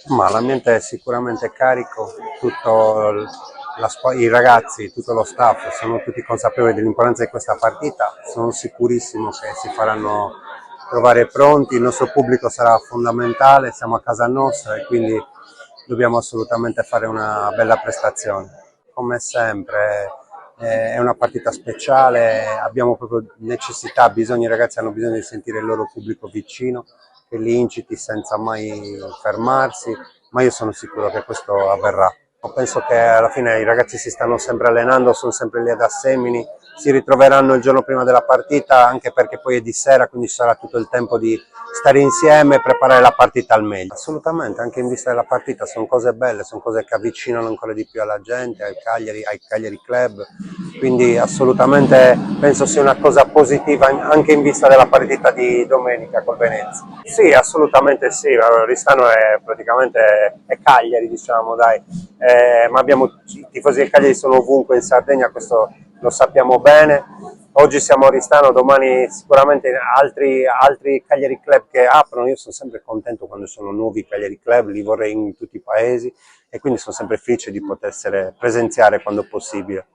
Ma l'ambiente è sicuramente carico, i ragazzi, tutto lo staff sono tutti consapevoli dell'importanza di questa partita, sono sicurissimo che si faranno trovare pronti, il nostro pubblico sarà fondamentale, siamo a casa nostra e quindi dobbiamo assolutamente fare una bella prestazione. Come sempre è una partita speciale, abbiamo proprio necessità, bisogno, i ragazzi hanno bisogno di sentire il loro pubblico vicino, che li inciti senza mai fermarsi, ma io sono sicuro che questo avverrà. Penso che alla fine i ragazzi si stanno sempre allenando, sono sempre lì ad Assemini, si ritroveranno il giorno prima della partita, anche perché poi è di sera, quindi ci sarà tutto il tempo di stare insieme e preparare la partita al meglio. Assolutamente, anche in vista della partita sono cose belle, sono cose che avvicinano ancora di più alla gente, ai Cagliari Club, quindi assolutamente penso sia una cosa positiva anche in vista della partita di domenica col Venezia. Sì, assolutamente sì, Oristano è praticamente è Cagliari, diciamo, dai, ma i tifosi del Cagliari sono ovunque in Sardegna, questo lo sappiamo bene. Oggi siamo a Oristano, domani sicuramente altri Cagliari Club che aprono. Io sono sempre contento quando sono nuovi Cagliari Club, li vorrei in tutti i paesi e quindi sono sempre felice di poter presenziare quando possibile.